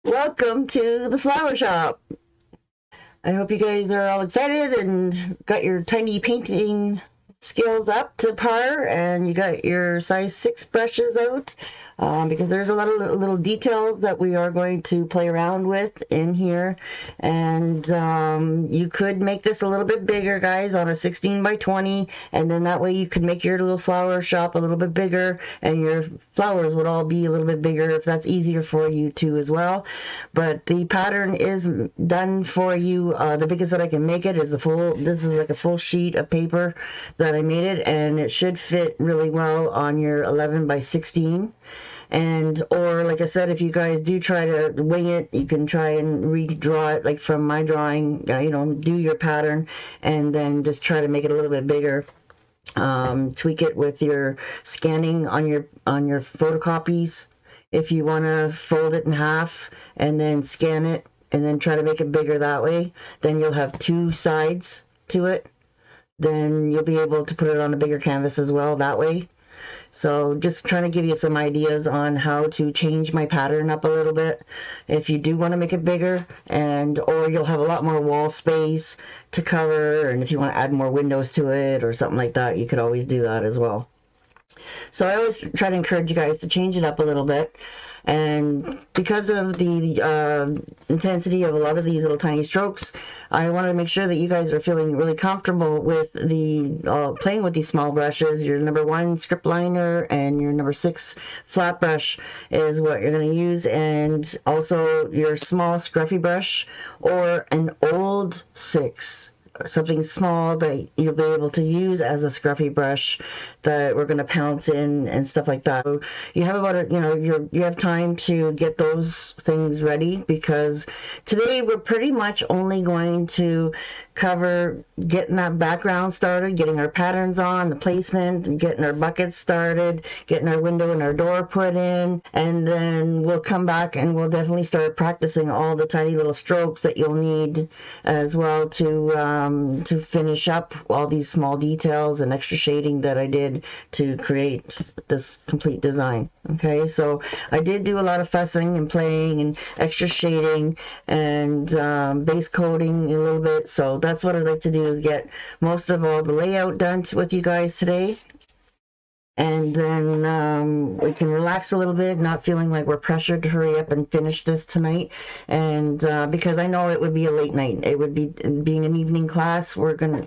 Welcome to the flower shop. I hope you guys are all excited and got your tiny painting skills up to par, and you got your size 6 brushes out, because there's a lot of little details that we are going to play around with in here. And you could make this a little bit bigger, guys, on a 16 by 20, and then that way you could make your little flower shop a little bit bigger, and your flowers would all be a little bit bigger if that's easier for you too as well. But the pattern is done for you. The biggest that I can make it is this is like a full sheet of paper that I made it, and it should fit really well on your 11 by 16. And or like I said, if you guys do try to wing it, you can try and redraw it like from my drawing, do your pattern and then just try to make it a little bit bigger. Tweak it with your scanning on your photocopies. If you want to fold it in half and then scan it and then try to make it bigger that way, then you'll have two sides to it. Then you'll be able to put it on a bigger canvas as well that way. So just trying to give you some ideas on how to change my pattern up a little bit if you do want to make it bigger, or you'll have a lot more wall space to cover, and if you want to add more windows to it or something like that, you could always do that as well. So I always try to encourage you guys to change it up a little bit. And because of the intensity of a lot of these little tiny strokes, I wanted to make sure that you guys are feeling really comfortable with the playing with these small brushes. Your number 1 script liner and your number 6 flat brush is what you're going to use, and also your small scruffy brush or an old 6, something small that you'll be able to use as a scruffy brush that we're going to pounce in and stuff like that. So you have about you have time to get those things ready, because today we're pretty much only going to cover getting that background started, getting our patterns on, the placement, getting our buckets started, getting our window and our door put in, and then we'll come back and we'll definitely start practicing all the tiny little strokes that you'll need as well to finish up all these small details and extra shading that I did to create this complete design. Okay, so I did do a lot of fussing and playing and extra shading and base coating a little bit. So that's what I'd like to do, is get most of all the layout done with you guys today. And then we can relax a little bit, not feeling like we're pressured to hurry up and finish this tonight. And because I know it would be a late night, it would be being an evening class. We're gonna,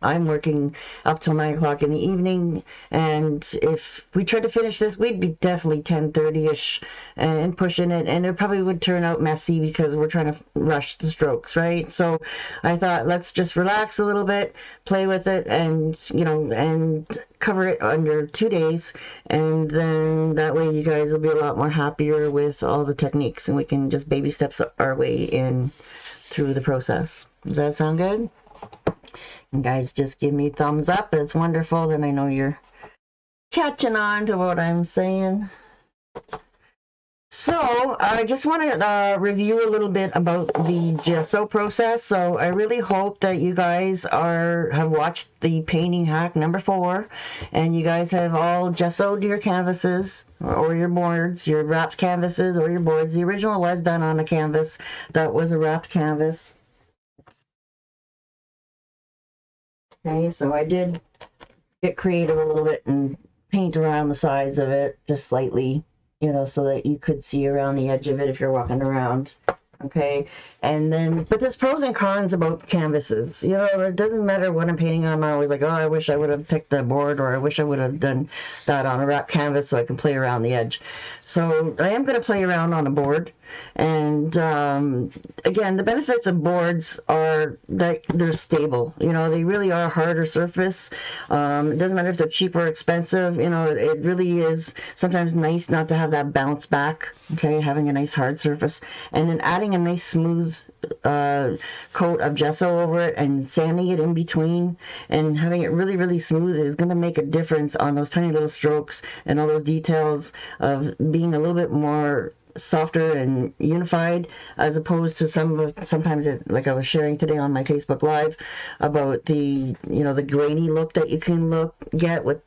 I'm working up till 9 o'clock in the evening, and if we tried to finish this, we'd be definitely 10:30ish and pushing it, and it probably would turn out messy because we're trying to rush the strokes, right? So I thought, let's just relax a little bit, play with it, and and cover it under 2 days, and then that way you guys will be a lot more happier with all the techniques, and we can just baby steps our way in through the process. Does that sound good? And guys, just give me thumbs up. It's wonderful. Then I know you're catching on to what I'm saying. So I just want to review a little bit about the gesso process. So I really hope that you guys have watched the painting hack number 4, and you guys have all gessoed your canvases or your boards, your wrapped canvases or your boards. The original was done on a canvas that was a wrapped canvas. Okay, so I did get creative a little bit and paint around the sides of it just slightly, so that you could see around the edge of it if you're walking around. Okay, and then, but there's pros and cons about canvases. It doesn't matter what I'm painting on. I'm always like, oh, I wish I would have picked the board, or I wish I would have done that on a wrap canvas so I can play around the edge. So I am going to play around on a board. And again, the benefits of boards are that they're stable. They really are a harder surface. It doesn't matter if they're cheap or expensive. It really is sometimes nice not to have that bounce back. Okay, having a nice hard surface, and then adding a nice smooth coat of gesso over it and sanding it in between and having it really, really smooth is going to make a difference on those tiny little strokes and all those details of being a little bit more softer and unified, as opposed to sometimes it, like I was sharing today on my Facebook Live about the, the grainy look that you can get with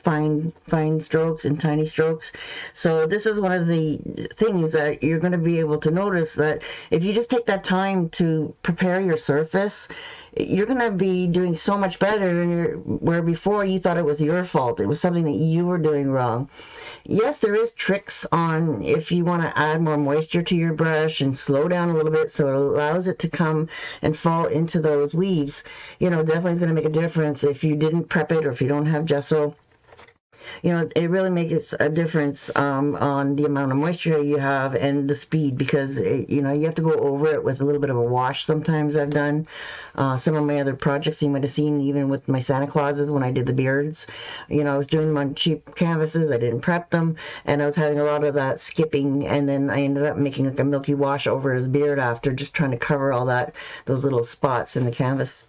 fine strokes and tiny strokes. So this is one of the things that you're going to be able to notice, that if you just take that time to prepare your surface, you're going to be doing so much better, where before you thought it was your fault. It was something that you were doing wrong. Yes, there is tricks on if you want to add more moisture to your brush and slow down a little bit so it allows it to come and fall into those weaves. Definitely is going to make a difference if you didn't prep it or if you don't have gesso. It really makes a difference on the amount of moisture you have and the speed, because you have to go over it with a little bit of a wash. Sometimes I've done some of my other projects you might have seen, even with my Santa Clauses when I did the beards. I was doing them on cheap canvases. I didn't prep them, and I was having a lot of that skipping, and then I ended up making like a milky wash over his beard after, just trying to cover all those little spots in the canvas.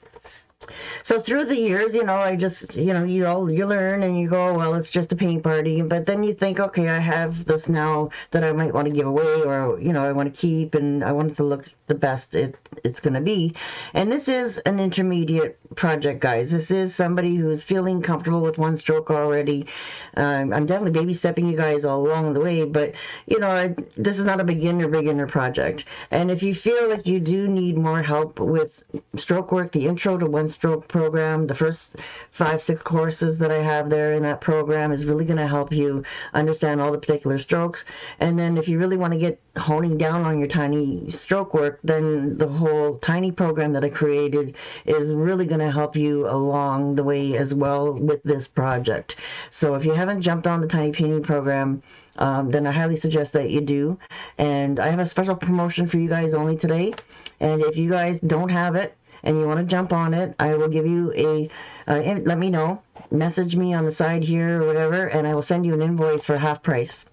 So through the years, I just, you learn and you go, well, it's just a paint party. But then you think, okay, I have this now that I might want to give away, or, I want to keep, and I want it to look the best it's going to be. And this is an intermediate project, guys. This is somebody who's feeling comfortable with one stroke already. I'm definitely baby stepping you guys all along the way, but, this is not a beginner project. And if you feel like you do need more help with stroke work, the intro to one stroke program, the first 5-6 courses that I have there in that program is really going to help you understand all the particular strokes. And then if you really want to get honing down on your tiny stroke work, then the whole tiny program that I created is really going to help you along the way as well with this project. So if you haven't jumped on the tiny painting program, then I highly suggest that you do. And I have a special promotion for you guys only today. And if you guys don't have it and you want to jump on it, I will give you let me know, message me on the side here or whatever, and I will send you an invoice for half price.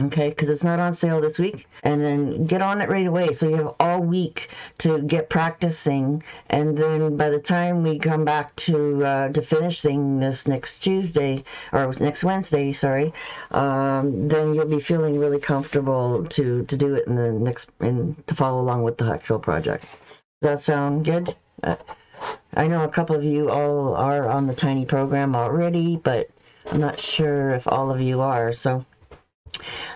Okay, because it's not on sale this week. And then get on it right away, so you have all week to get practicing. And then by the time we come back to finishing this next Tuesday, or next Wednesday, sorry, then you'll be feeling really comfortable to do it in the next, and to follow along with the actual project. Does that sound good? I know a couple of you all are on the tiny program already, but I'm not sure if all of you are. So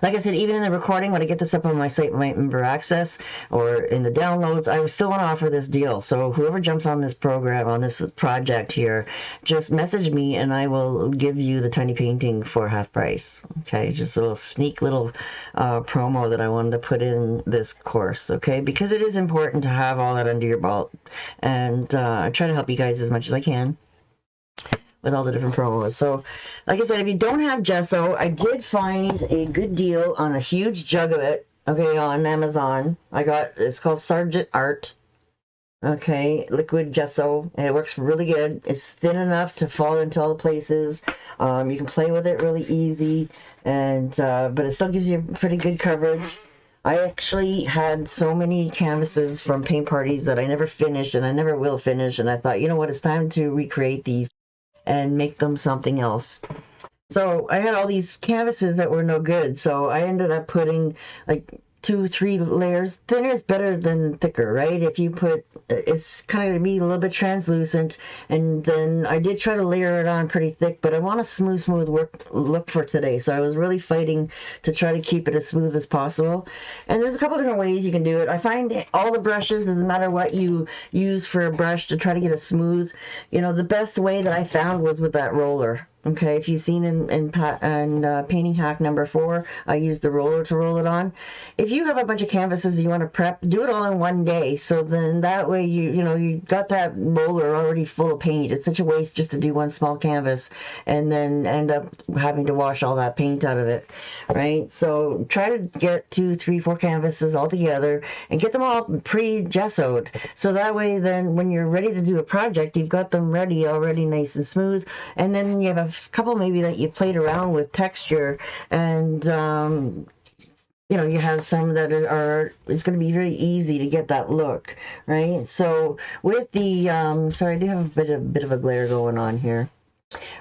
like I said, even in the recording, when I get this up on my site, my member access, or in the downloads, I still want to offer this deal. So whoever jumps on this program, on this project here, just message me and I will give you the tiny painting for half price. Okay, just a little sneak little promo that I wanted to put in this course. Okay, because it is important to have all that under your belt, and I try to help you guys as much as I can with all the different promos. So, like I said, if you don't have gesso, I did find a good deal on a huge jug of it, okay, on Amazon. It's called Sargent Art, okay, liquid gesso, and it works really good. It's thin enough to fall into all the places. You can play with it really easy, and but it still gives you pretty good coverage. I actually had so many canvases from paint parties that I never finished, and I never will finish, and I thought, you know what, it's time to recreate these and make them something else. So I had all these canvases that were no good, so I ended up putting like 2-3 layers. Thinner is better than thicker, right? If you put, it's kind of be a little bit translucent, and then I did try to layer it on pretty thick, but I want a smooth look for today, so I was really fighting to try to keep it as smooth as possible. And there's a couple different ways you can do it. I find all the brushes, doesn't matter what you use for a brush to try to get it smooth, the best way that I found was with that roller. Okay, if you've seen in painting hack number 4, I used the roller to roll it on. If you have a bunch of canvases you want to prep, do it all in one day. So then that way you got that roller already full of paint. It's such a waste just to do one small canvas and then end up having to wash all that paint out of it, right? So try to get 2, 3, 4 canvases all together and get them all pre-gessoed. So that way then when you're ready to do a project, you've got them ready already nice and smooth. And then you have a couple maybe that you played around with texture, and you have some that are it's going to be very easy to get that look, right? So with the sorry, I do have a bit of a glare going on here.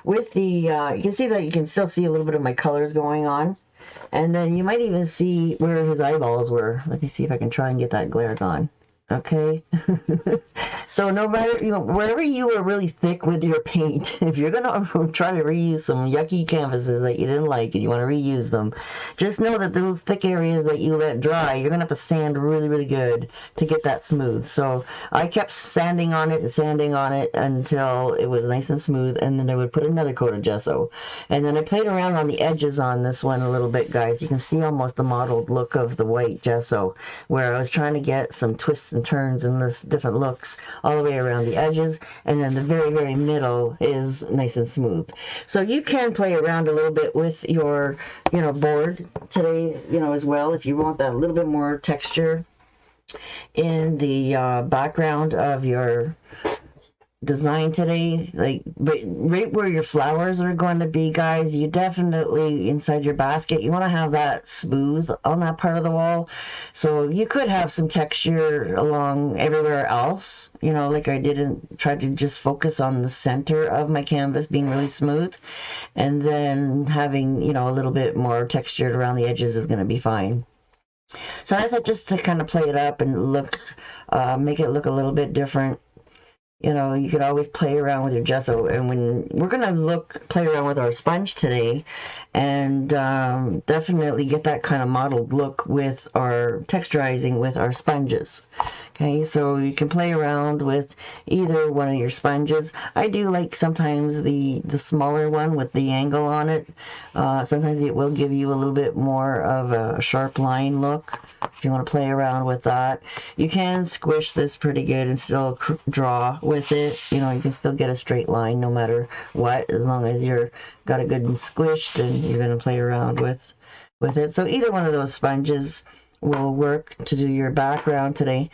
With the you can see that you can still see a little bit of my colors going on. And then you might even see where his eyeballs were. Let me see if I can try and get that glare gone. Okay. So no matter, wherever you were really thick with your paint, if you're gonna try to reuse some yucky canvases that you didn't like and you want to reuse them, just know that those thick areas that you let dry, you're gonna have to sand really, really good to get that smooth. So I kept sanding on it until it was nice and smooth, and then I would put another coat of gesso. And then I played around on the edges on this one a little bit, guys. You can see almost the mottled look of the white gesso, where I was trying to get some twists and turns and this different looks all the way around the edges, and then the very, very middle is nice and smooth. So you can play around a little bit with your, board today, as well, if you want that little bit more texture in the background of your design today. But right where your flowers are going to be, guys, you definitely, inside your basket, you want to have that smooth on that part of the wall. So you could have some texture along everywhere else, like I didn't try to just focus on the center of my canvas being really smooth, and then having, a little bit more textured around the edges is going to be fine. So I thought, just to kind of play it up and make it look a little bit different, you could always play around with your gesso. And when we're going to play around with our sponge today, and definitely get that kind of mottled look with our texturizing with our sponges. Okay, so you can play around with either one of your sponges. I do like sometimes the smaller one with the angle on it. Sometimes it will give you a little bit more of a sharp line look if you want to play around with that. You can squish this pretty good and still draw with it. You can still get a straight line no matter what, as long as you're got it good and squished and you're going to play around with it. So either one of those sponges will work to do your background today.